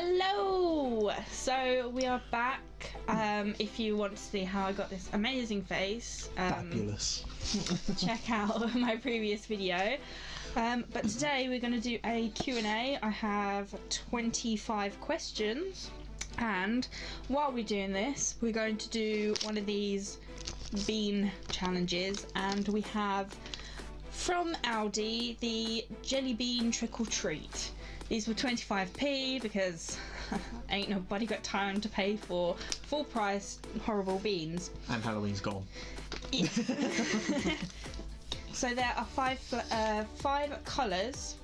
Hello! So we are back. If you want to see how I got this amazing face, fabulous. check out my previous video. But today we're going to do a Q&A. I have 25 questions, and while we're doing this, we're going to do one of these bean challenges, and we have from Aldi the jelly bean trick or treat. These were 25p because ain't nobody got time to pay for full price horrible beans. And Halloween's gone. Yeah. So there are five colours,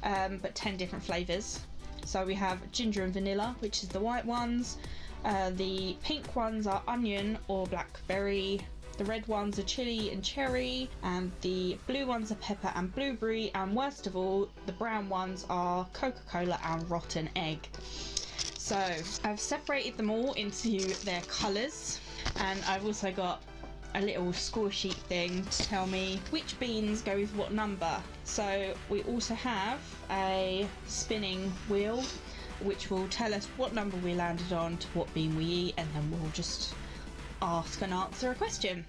but 10 different flavours. So we have ginger and vanilla, which is the white ones. The pink ones are onion or blackberry. The red ones are chili and cherry, and the blue ones are pepper and blueberry, and worst of all, the brown ones are Coca-Cola and rotten egg. So I've separated them all into their colours, and I've also got a little score sheet thing to tell me which beans go with what number. So we also have a spinning wheel which will tell us what number we landed on to what bean we eat, and then we'll just ask and answer a question.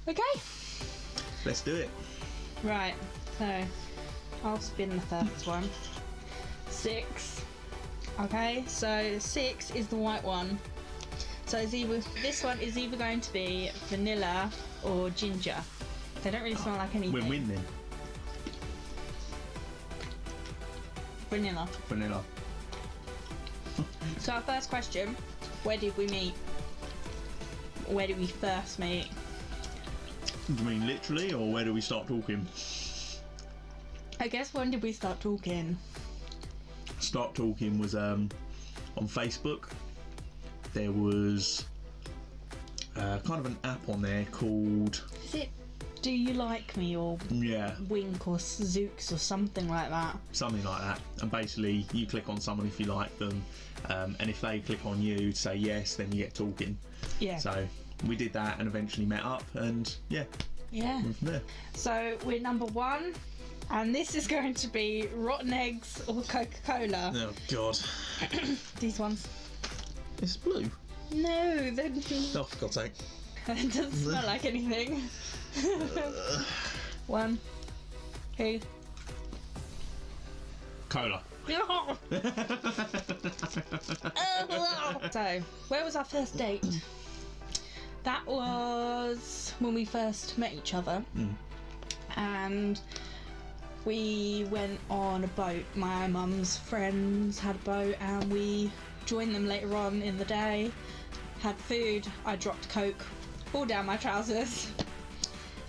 Okay, Let's do it. right, so I'll spin the first one. 6. Okay, so 6 is the white one. So it's either, this one is either going to be vanilla or ginger. They don't really smell like anything. Win-win then. Vanilla. Vanilla. So our first question, where did we meet? Where did we first meet? Do you mean literally, or where do we start talking? I guess when did we start talking? Start talking was on Facebook. There was kind of an app on there called... Is it Do You Like Me or Yeah, Wink or Zooks or something like that? something like that. And basically, you click on someone if you like them, and if they click on you to say yes, then you get talking. Yeah. So we did that and eventually met up, and yeah, Yeah. went from there. So we're number 1, and this is going to be rotten eggs or Coca-Cola. Oh God, These ones. it's blue. No, Oh, for God's sake. it doesn't smell like anything. 1, 2. Cola. So, where was our first date? That was when we first met each other, and we went on a boat. My mum's friends had a boat, and we joined them later on in the day. Had food. I dropped Coke all down my trousers.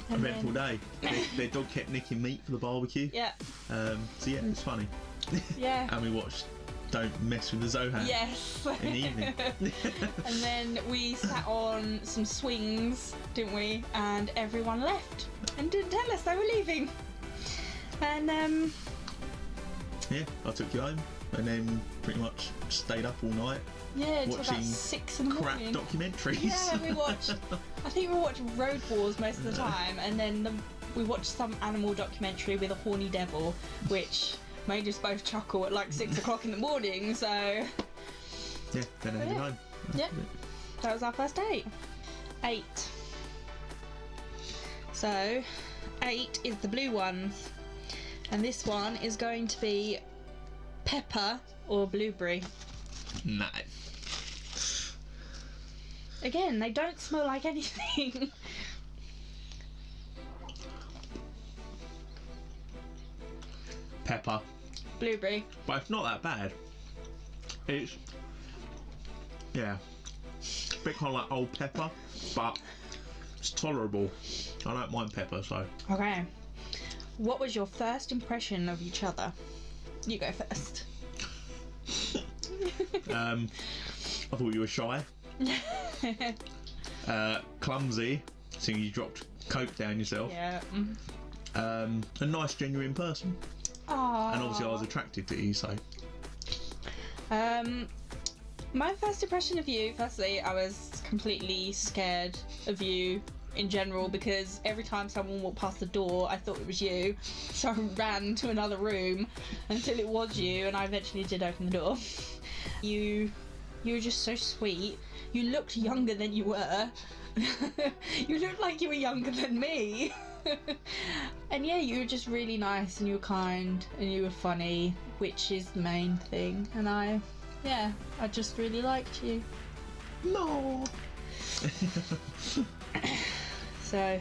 And Eventful day. Their dog kept nicking meat for the barbecue. Yeah. So yeah, it was funny. Yeah. And we watched Don't Mess with the Zohan Yes. in the evening. And then we sat on some swings, didn't we? And everyone left and didn't tell us they were leaving. And Yeah, I took you home and then pretty much stayed up all night yeah, until about watching 6 in the crap morning. documentaries. Yeah, we watched. I think we watched Road Wars most of the time, and then we watched some animal documentary with a horny devil, which made us both chuckle at like 6 o'clock in the morning. So Yeah, then I headed home. yeah, that was our first date. 8. So 8 is the blue one, and this one is going to be pepper or blueberry. No. Again, they don't smell like anything. Pepper. Blueberry. But it's not that bad. It's, yeah, a bit kind of like old pepper, but it's tolerable. I don't mind pepper, so. Okay. What was your first impression of each other? You go first. I thought you were shy. Clumsy, seeing you dropped Coke down yourself. Yeah. A nice, genuine person. Aww. And obviously I was attracted to you, so. My first impression of you, firstly, I was completely scared of you in general, because every time someone walked past the door, I thought it was you. So I ran to another room until it was you, and I eventually did open the door. You were just so sweet. You looked younger than you were. You looked like you were younger than me. And yeah, you were just really nice, and you were kind, and you were funny, which is the main thing. And I just really liked you. No. So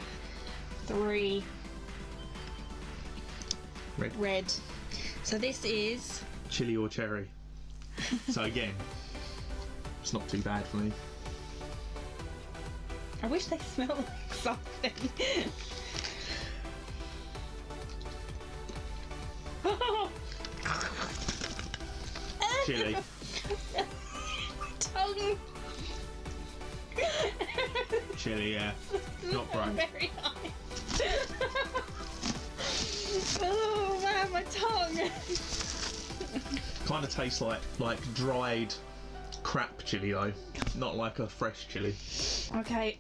3 red. So this is chili or cherry. So again, it's not too bad for me. I wish they smelled like something. Chili. My tongue. Chili, yeah. Not great. Very nice. Oh man, my tongue. Kind of tastes like dried crap chili though, not like a fresh chili. Okay.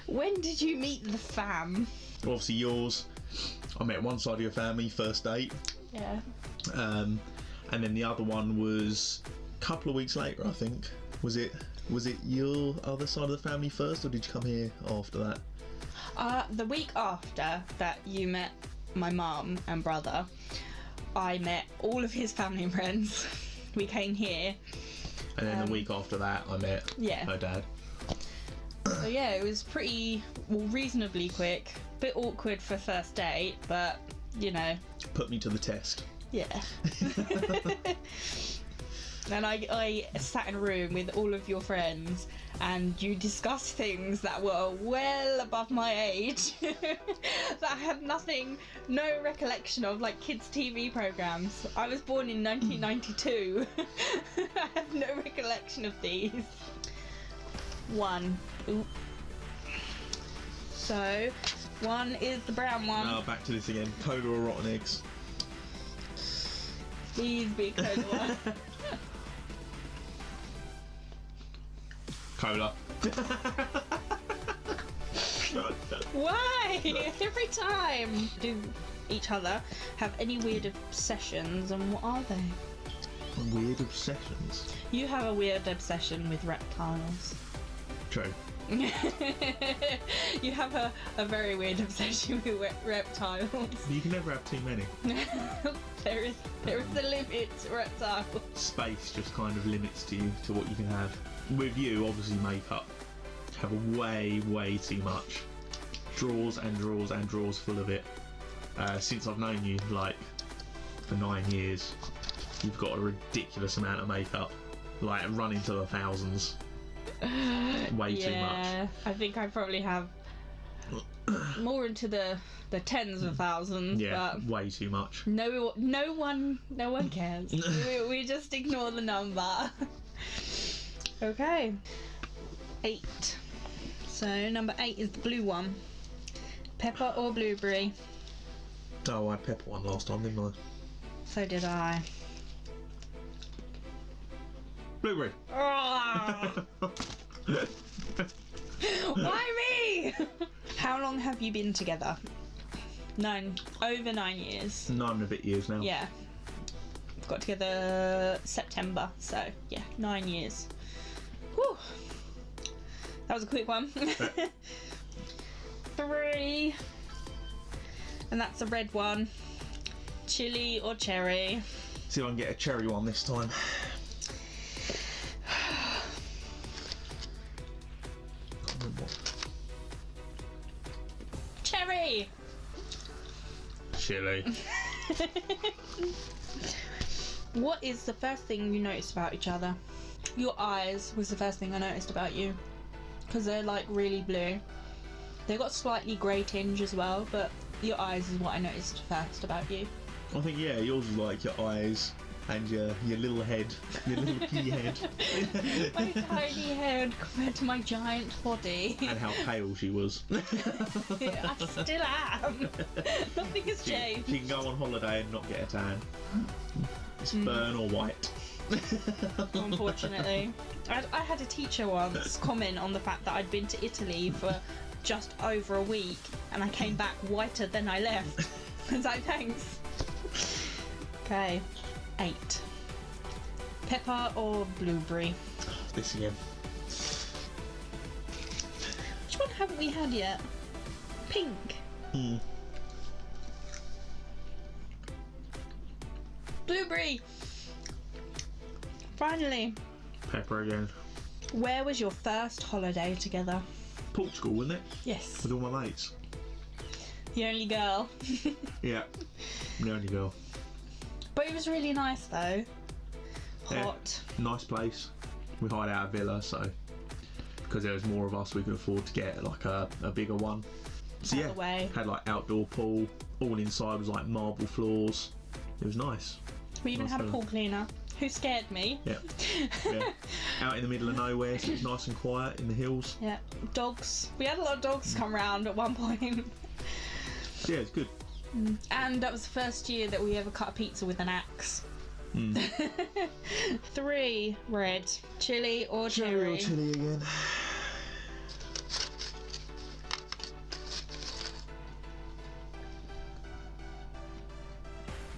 When did you meet the fam? Obviously yours. I met one side of your family first date. Yeah. And then the other one was a couple of weeks later, I think. Was it your other side of the family first, or did you come here after that? The week after that you met my mum and brother, I met all of his family and friends. We came here. And then the week after that, I met her dad. So yeah, it was reasonably quick. Bit awkward for first date, but you know. Put me to the test. Yeah. And I sat in a room with all of your friends, and you discussed things that were well above my age, that I had no recollection of, like kids' TV programs. I was born in 1992. I have no recollection of these. 1. Ooh. So, 1 is the brown one. Now back to this again. Cola or rotten eggs? Please be cola. Cola. Why? Every time. Do each other have any weird obsessions, and what are they? Weird obsessions? You have a weird obsession with reptiles. True. You have a very weird obsession with reptiles. You can never have too many. There is a limit to reptiles. Space just kind of limits to you to what you can have. With you, obviously makeup. Have way too much. Drawers and drawers and drawers full of it. Since I've known you, like, for 9 years, you've got a ridiculous amount of makeup. Like, running to the thousands. Way too much. I think I probably have more into the tens of thousands. Yeah, but way too much. No one cares. we just ignore the number. Okay. 8. So number 8 is the blue one. Pepper or blueberry? Oh, I had pepper one last time, didn't I? So did I. Blueberry. Oh. Why me? How long have you been together? Over 9 years. 9 and a bit years now. Yeah. Got together September, so yeah, 9 years. Whew. That was a quick one. 3. And that's a red one. Chili or cherry? See if I can get a cherry one this time. Cherry! Chili. What is the first thing you noticed about each other? Your eyes was the first thing I noticed about you. Because they're like really blue. They've got slightly grey tinge as well, but your eyes is what I noticed first about you. I think, yeah, yours is like your eyes and your little head, your little pea head. My tiny head compared to my giant body. And how pale she was. I still am. Nothing has changed. She can go on holiday and not get a tan. It's burn or white. unfortunately. I had a teacher once comment on the fact that I'd been to Italy for just over a week and I came back whiter than I left. I was like, thanks. Okay, 8. Pepper or blueberry? This again. Which one haven't we had yet? Pink. Blueberry! Finally. Pepper again. Where was your first holiday together? Portugal, wasn't it? Yes. With all my mates. The only girl. Yeah. The only girl. But it was really nice though. Hot. Yeah. Nice place. We hired out a villa, so because there was more of us, we could afford to get like a bigger one. So Out the way. had like outdoor pool. All inside was like marble floors. It was nice. We even Nice had a villa. pool cleaner who scared me. Yeah. Yeah. Out in the middle of nowhere, so it was nice and quiet in the hills. Yeah. Dogs. We had a lot of dogs come round at one point. Yeah, it's good. And that was the first year that we ever cut a pizza with an axe. 3. Red. Chili or cherry? Chili again.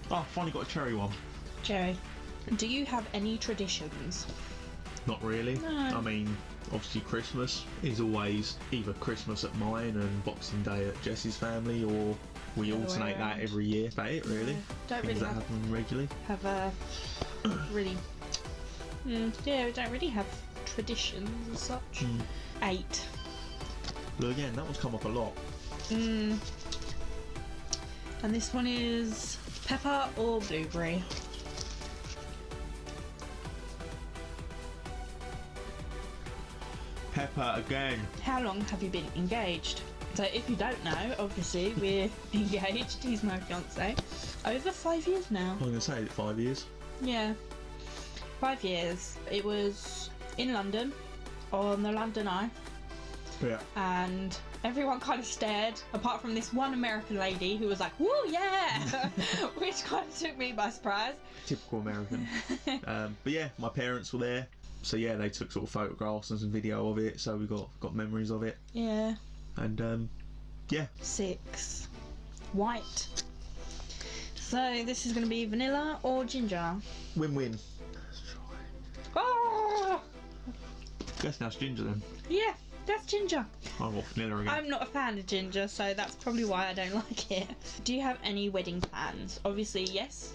Oh, finally got a cherry one. Cherry. Do you have any traditions? Not really. No. I mean, obviously Christmas is always either Christmas at mine and Boxing Day at Jess's family, or we Other way alternate that around. every year. That's it, really. Don't Things really that happen regularly. have a really. Yeah, we don't really have traditions as such. 8. But again, that one's come up a lot. And this one is pepper or blueberry? Pepper again. How long have you been engaged? So if you don't know, obviously we're engaged. He's my fiance. Over 5 years now. I was going to say, is it 5 years? Yeah. 5 years. It was in London, on the London Eye, Yeah. and everyone kind of stared, apart from this one American lady who was like, "Woo, yeah!" which kind of took me by surprise. Typical American. But yeah, my parents were there. So yeah, they took sort of photographs and some video of it, so we got memories of it. Yeah. And yeah. 6. White. So this is going to be vanilla or ginger? Win-win. Oh! Guess now it's ginger then. Yeah, that's ginger. I got vanilla again. I'm not a fan of ginger, so that's probably why I don't like it. Do you have any wedding plans? Obviously, yes,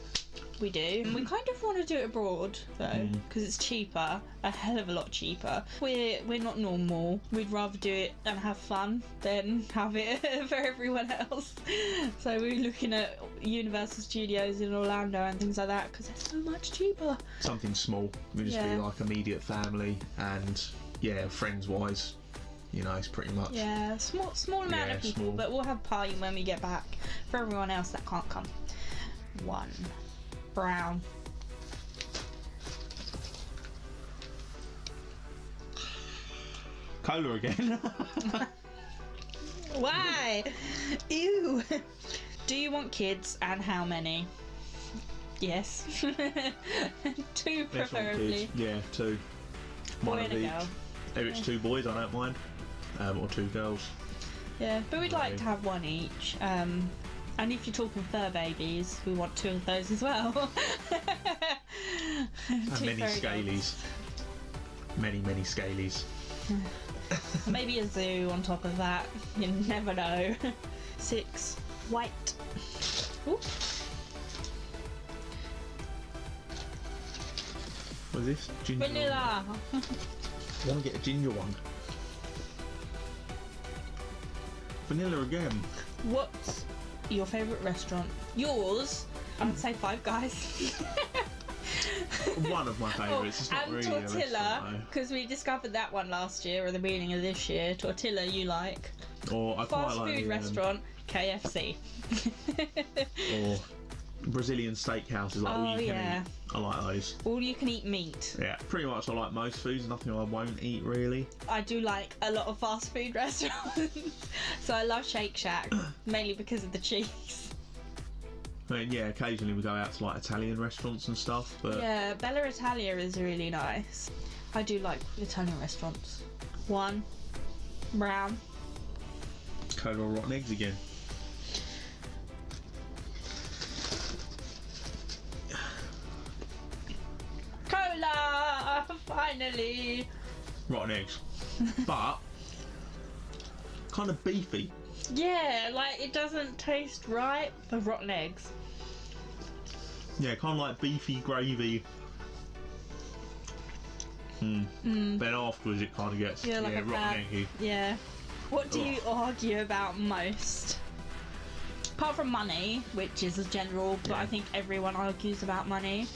we do. And we kind of want to do it abroad, though, because it's cheaper, a hell of a lot cheaper. We're not normal. We'd rather do it and have fun than have it for everyone else. So we're looking at Universal Studios in Orlando and things like that, because they're so much cheaper. Something small. We just Yeah. be like immediate family and yeah, friends-wise. You know, it's pretty much. Yeah, small amount Yeah, of people, small. but we'll have a party when we get back for everyone else that can't come. 1. Brown. Cola again. Why? Ew. Do you want kids and how many? Yes. 2 Let's want preferably. kids. Yeah, 2. Boy One and of a each. girl. If it's 2 boys, I don't mind. Or 2 girls. Yeah, but we'd like Right. to have 1 each. And if you're talking fur babies, we want 2 of those as well. And Two many furry dogs. scalies. Many scalies. Maybe a zoo on top of that. You never know. 6. White. Ooh. What is this? Ginger. Vanilla. I want to get a ginger one. Vanilla again. What's your favourite restaurant? Yours? I would say Five Guys. One of my favourites. It's not and really Tortilla, a restaurant, because we discovered that one last year or the beginning of this year. Tortilla, you like? though. Or I quite Fast like food the, restaurant, KFC. or Brazilian steakhouses, like all Oh, you can yeah. eat. I like those. All you can eat meat. Yeah, pretty much I like most foods. Nothing I won't eat really. I do like a lot of fast food restaurants. So I love Shake Shack, mainly because of the cheese. I mean, yeah, occasionally we go out to like Italian restaurants and stuff, but Yeah, Bella Italia is really nice. I do like Italian restaurants. 1 brown. cola or rotten eggs again. Cola! Finally! Rotten eggs. But kind of beefy. Yeah, like it doesn't taste right for rotten eggs. Yeah, kind of like beefy gravy. Then afterwards it kind of gets Yeah, like a rotten bad- eggy. Yeah. What do you argue about most? Apart from money, which is a general, but I think everyone argues about money.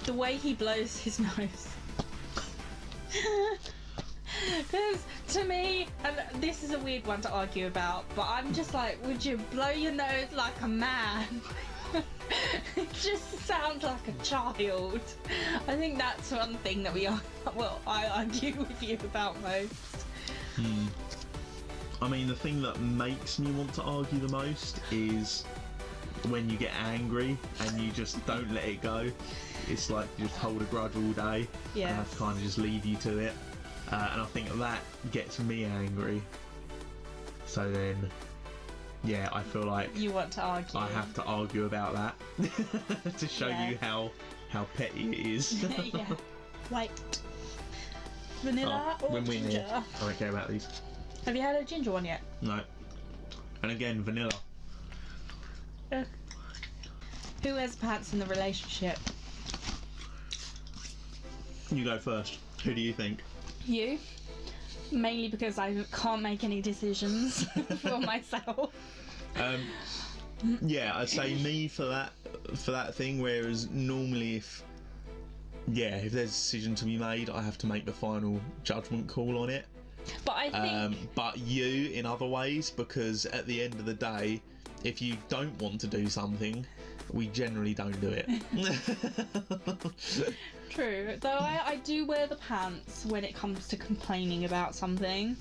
The way he blows his nose. Because to me, and this is a weird one to argue about, but I'm just like, would you blow your nose like a man? It just sounds like a child. I think that's one thing that I argue with you about most. I mean, the thing that makes me want to argue the most is when you get angry and you just don't let it go. It's like you just hold a grudge all day and I have to kind of just leave you to it. And I think that gets me angry. So then, yeah, I feel like You want to argue. I have to argue about that to show you how petty it is. Yeah. White. Vanilla or when we're ginger? near, I don't care about these. Have you had a ginger one yet? No. And again, vanilla. Who has pants in the relationship? You go first. Who do you think? You. Mainly because I can't make any decisions for myself. Yeah, I'd say me for that thing. Whereas normally, if there's a decision to be made, I have to make the final judgment call on it. But I think. But you in other ways, because at the end of the day, if you don't want to do something, we generally don't do it. True. Though I do wear the pants when it comes to complaining about something.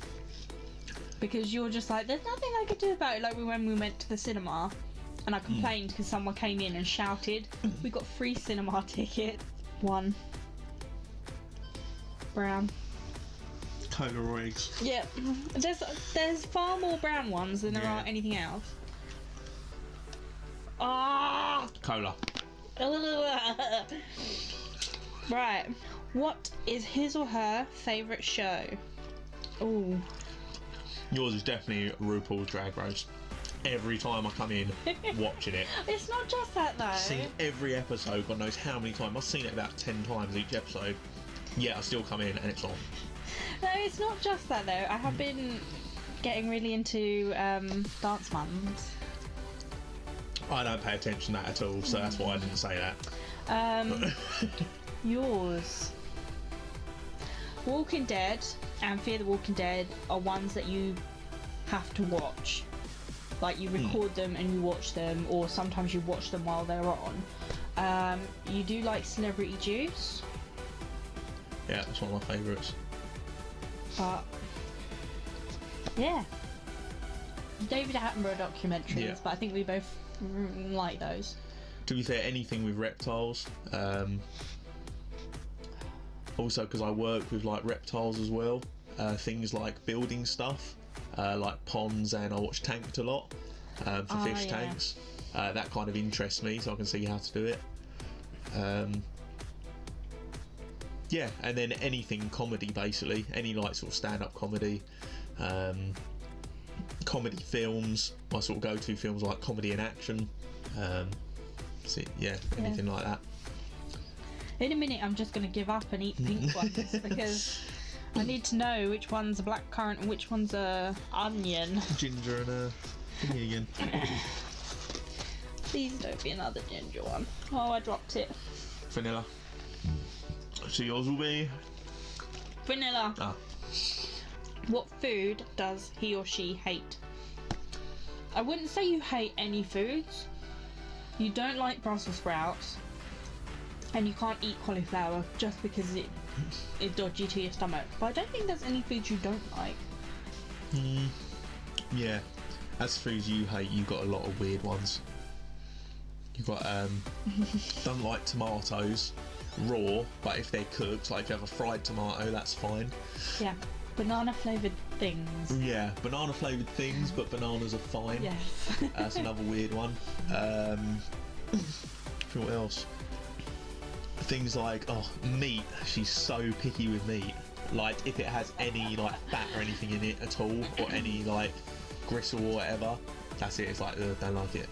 Because you're just like, there's nothing I could do about it. Like when we went to the cinema and I complained because someone came in and shouted, we got free cinema tickets. 1 brown. Cola or eggs? Yeah. There's far more brown ones than there are anything else. Ah! Cola. Right. What is his or her favourite show? Ooh. Yours is definitely RuPaul's Drag Race. Every time I come in, watching it. It's not just that though. Seen every episode, God knows how many times. I've seen it about 10 times each episode. Yeah, I still come in and it's on. No, it's not just that though. I have been getting really into Dance Moms. I don't pay attention to that at all, so that's why I didn't say that. Yours. Walking Dead and Fear the Walking Dead are ones that you have to watch. Like you record them and you watch them, or sometimes you watch them while they're on. You do like Celebrity Juice. Yeah, that's one of my favourites. But yeah, David Attenborough documentaries, but I think we both like those. To be fair, anything with reptiles. Also, because I work with like reptiles as well, things like building stuff, like ponds, and I watch Tanked a lot for fish tanks. That kind of interests me, so I can see how to do it. Yeah, and then anything comedy, basically, any like sort of stand-up comedy, comedy films. My sort of go-to films are like comedy and action. Anything like that. In a minute, I'm just going to give up and eat pink ones because I need to know which one's a blackcurrant and which one's a onion. Ginger and a thingy again. Please don't be another ginger one. Oh, I dropped it. Vanilla. So yours will be Vanilla. Ah. What food does he or she hate? I wouldn't say you hate any foods. You don't like Brussels sprouts, and you can't eat cauliflower just because it's dodgy to your stomach. But I don't think there's any foods you don't like. Yeah. As foods you hate, you've got a lot of weird ones. You've got don't like tomatoes raw, but if they're cooked, like if you have a fried tomato, that's fine. Yeah, banana flavoured things. Yeah, banana flavoured things, but bananas are fine. Yes. That's another weird one. What else? Things like meat. She's so picky with meat. Like if it has any like fat or anything in it at all, or any like gristle or whatever, that's it. It's like don't like it.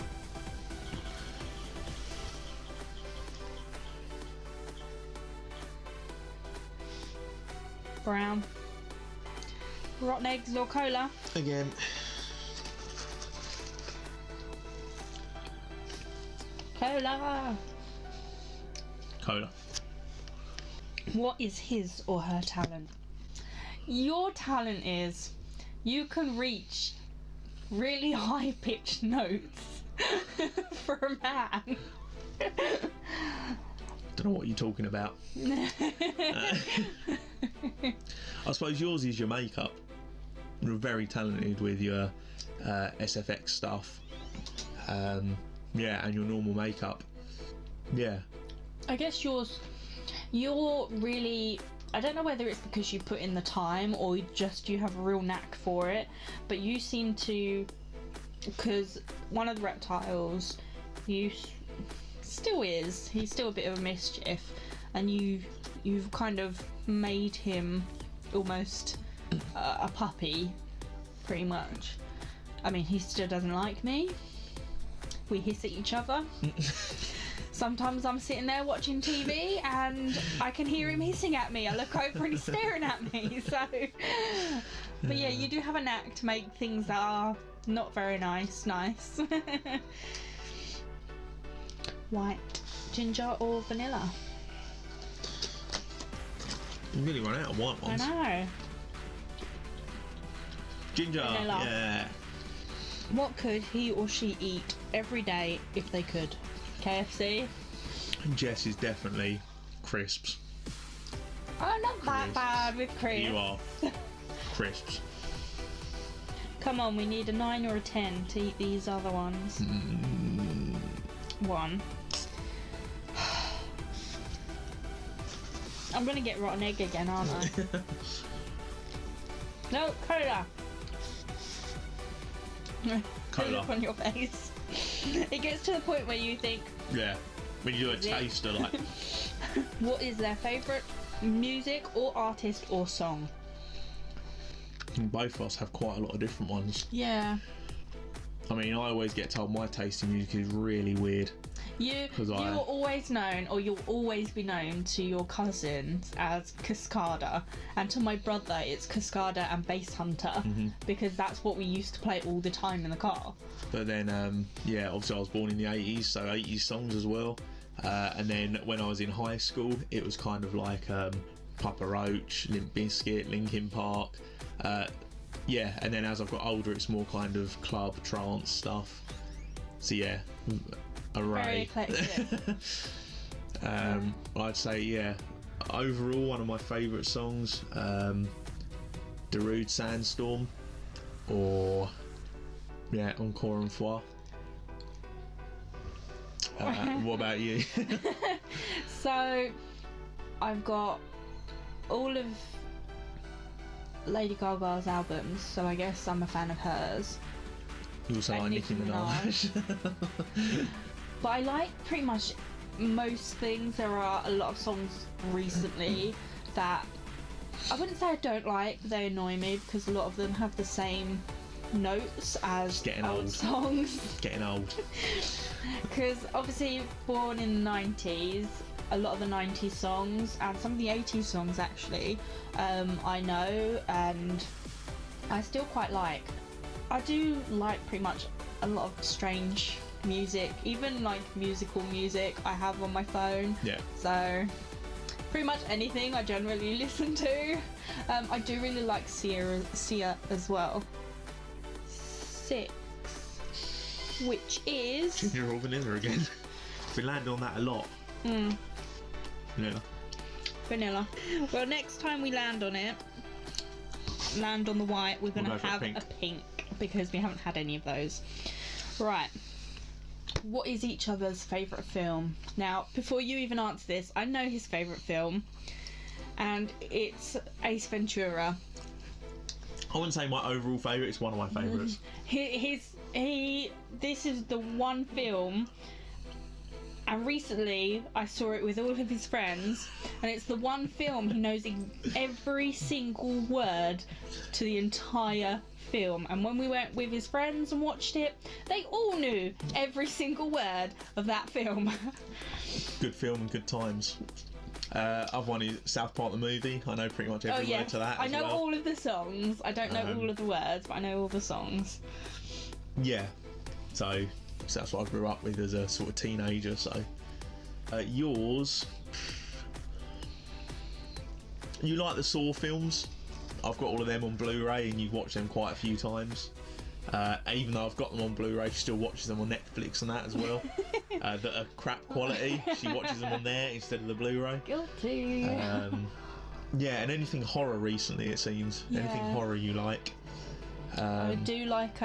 Brown. Rotten eggs or cola? Again. Cola. Cola. What is his or her talent? Your talent is you can reach really high pitched notes for a man. Don't know what you're talking about. I suppose yours is your makeup. You're very talented with your SFX stuff. Yeah, and your normal makeup. Yeah. I guess you're really, I don't know whether it's because you put in the time or just you have a real knack for it, but you seem to, because one of the reptiles, he's still a bit of a mischief, and you've kind of made him almost a puppy, pretty much. I mean, he still doesn't like me. We hiss at each other. Sometimes I'm sitting there watching TV and I can hear him hissing at me. I look over and he's staring at me. So, but yeah, you do have a knack to make things that are not very nice. White, ginger or vanilla? You really run out of white ones. I know. Ginger. Vanilla. Yeah. What could he or she eat every day if they could? KFC? Jess is definitely crisps. I'm not that bad with crisps. You are. Crisps. Come on, we need a 9 or a 10 to eat these other ones. 1. I'm gonna get rotten egg again, aren't I? No, cola. Cola. Look on your face. It gets to the point where you think, Yeah. When you do a taster, like. what is their favourite music or artist or song? Both of us have quite a lot of different ones. Yeah. I mean, I always get told my taste in music is really weird. You're always known, or you'll always be known to your cousins as Cascada, and to my brother it's Cascada and Bass Hunter, because that's what we used to play all the time in the car. But then, yeah, obviously I was born in the 80s, so 80s songs as well. And then when I was in high school, it was kind of like Papa Roach, Limp Bizkit, Linkin Park. Yeah, and then as I've got older, it's more kind of club, trance stuff. So yeah, array. Very eclectic. I'd say, yeah, overall one of my favourite songs, Darude Sandstorm, or yeah, Encore une fois. What about you? So I've got all of Lady Gaga's albums, so I guess I'm a fan of hers. You also like Nicki Minaj. But I like pretty much most things. There are a lot of songs recently that I wouldn't say I don't like, but they annoy me because a lot of them have the same notes as old songs. Getting old. Because obviously born in the 90s, a lot of the 90s songs and some of the 80s songs actually, I know and I still quite like. I do like pretty much a lot of strange music, even like musical music I have on my phone. Yeah. So pretty much anything I generally listen to. I do really like Sia as well. 6, which is Ginger or vanilla again. We landed on that a lot. Vanilla. Well, next time we land on the white, we're gonna have a pink because we haven't had any of those. Right. what is each other's favourite film? Now, before you even answer this, I know his favourite film, and it's Ace Ventura. I wouldn't say my overall favourite, it's one of my favourites. This is the one film, and recently I saw it with all of his friends, and it's the one film he knows every single word to the entire film. And when we went with his friends and watched it, they all knew every single word of that film. Good film and good times. Other one is South Park the movie. I know pretty much every word to that. I know all of the songs. I don't know all of the words, but I know all the songs. Yeah, so that's what I grew up with as a sort of teenager. So yours, you like the Saw films? I've got all of them on Blu-ray, and you've watched them quite a few times. Even though I've got them on Blu-ray, she still watches them on Netflix and that as well. That are crap quality. She watches them on there instead of the Blu-ray. Guilty. Yeah, and anything horror recently, it seems. Yeah. Anything horror you like. I do like.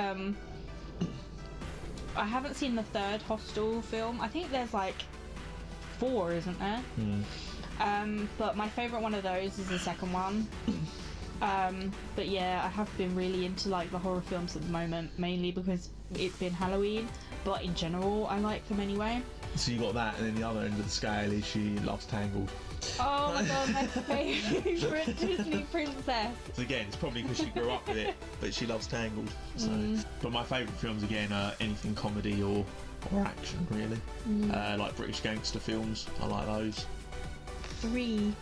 I haven't seen the third Hostel film. I think there's like 4, isn't there? But my favourite one of those is the second one. But yeah, I have been really into like the horror films at the moment, mainly because it's been Halloween, but in general I like them anyway. So you got that, and then the other end of the scale is she loves Tangled. Oh my god, my favourite Disney princess. So again, it's probably because she grew up with it, but she loves Tangled. So. But my favourite films again are anything comedy or action, really. Like British gangster films, I like those. 3.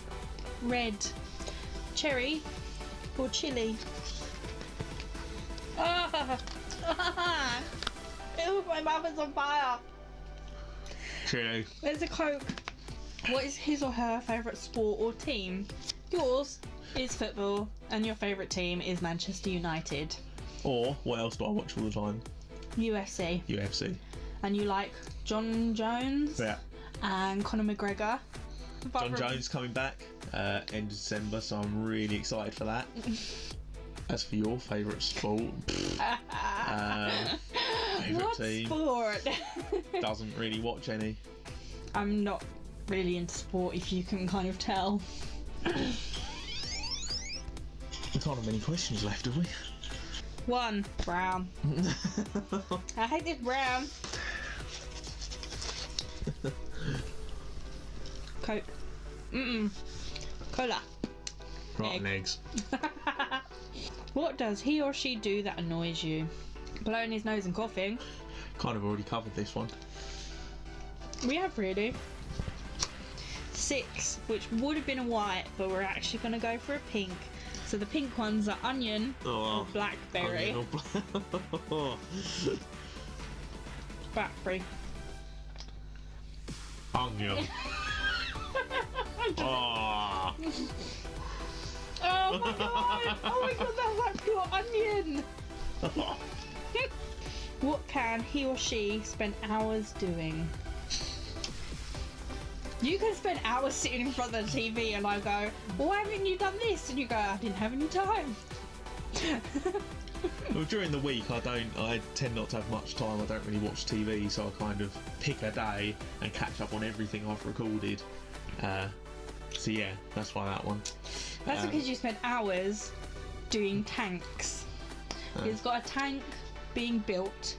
Red. Cherry or chili? Ew, my mouth is on fire. Chili. Where's the Coke? What is his or her favourite sport or team? Yours is football, and your favourite team is Manchester United. Or, what else do I watch all the time? UFC. UFC. And you like John Jones? Yeah. And Conor McGregor? John Jones coming back end of December, so I'm really excited for that. As for your favourite sport, favourite team, sport? doesn't really watch any. I'm not really into sport, if you can kind of tell. We can't have many questions left, have we? 1. Brown. I hate this brown. Coke. Cola. Rotten eggs. What does he or she do that annoys you? Blowing his nose and coughing. Kind of already covered this one. We have really. 6, which would have been a white, but we're actually going to go for a pink. So the pink ones are onion or blackberry. Onion or Blackberry. Onion. Oh. Oh my god! Oh my god, that's like pure onion! What can he or she spend hours doing? You can spend hours sitting in front of the TV and I go, well, why haven't you done this? And you go, I didn't have any time. Well, during the week I tend not to have much time. I don't really watch TV, so I kind of pick a day and catch up on everything I've recorded. So yeah, that's why that one. That's because you spent hours doing tanks. He's got a tank being built,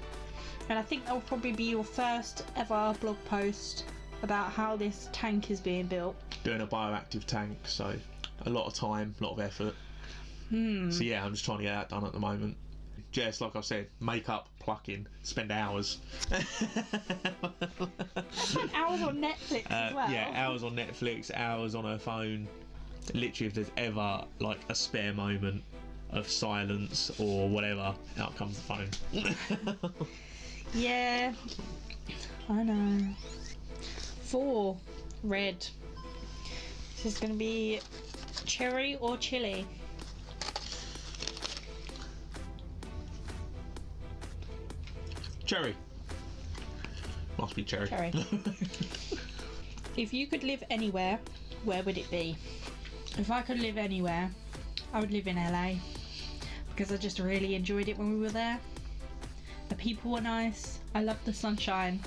and I think that will probably be your first ever blog post about how this tank is being built. Doing a bioactive tank, so a lot of time, a lot of effort. So yeah, I'm just trying to get that done at the moment. Jess, like I said, makeup, plucking, spend hours. Hours on Netflix as well. Yeah, hours on Netflix, hours on her phone. Literally, if there's ever like a spare moment of silence or whatever, out comes the phone. Yeah, I know. 4, red. This is going to be cherry or chili. Cherry. Must be cherry. Cherry. If you could live anywhere, where would it be? If I could live anywhere, I would live in LA, because I just really enjoyed it when we were there. The people were nice. I loved the sunshine.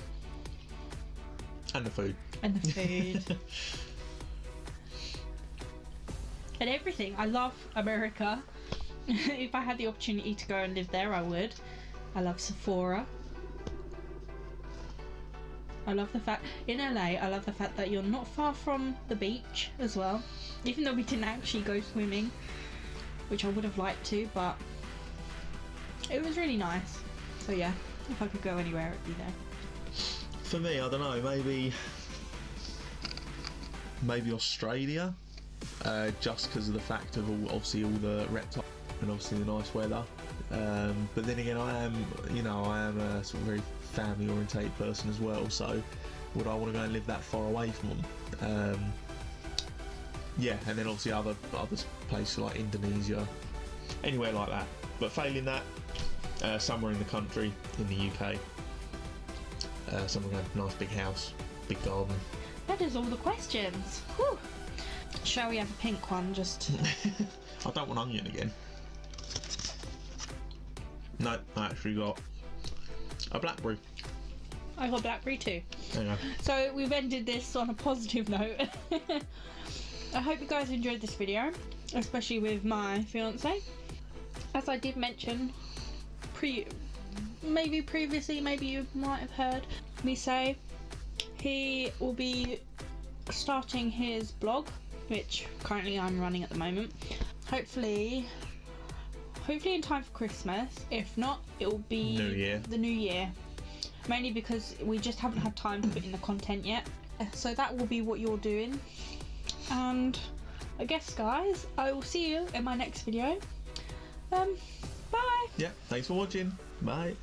And the food. And the food. And everything. I love America. If I had the opportunity to go and live there, I would. I love Sephora. I love the fact, in LA, I love the fact that you're not far from the beach as well. Even though we didn't actually go swimming, which I would have liked to, but it was really nice. So yeah, if I could go anywhere, it'd be there. For me, I don't know, maybe Australia, just because of the fact of obviously all the reptiles and obviously the nice weather. But then again, I am a sort of very family orientated person as well, so would I want to go and live that far away from them? Yeah, and then obviously other places like Indonesia, anywhere like that. But failing that, somewhere in the country, in the UK, somewhere with a nice big house, big garden. That is all the questions. Whew. Shall we have a pink one? Just. I don't want onion again. No, I actually got a blackberry. I got blackberry too. There you go. So we've ended this on a positive note. I hope you guys enjoyed this video, especially with my fiance. As I did mention, maybe previously, maybe you might have heard me say, he will be starting his blog, which currently I'm running at the moment. Hopefully in time for Christmas. If not, it will be the new year. Mainly because we just haven't had time to put in the content yet. So that will be what you're doing. And I guess, guys, I will see you in my next video. Bye. Yeah, thanks for watching. Bye.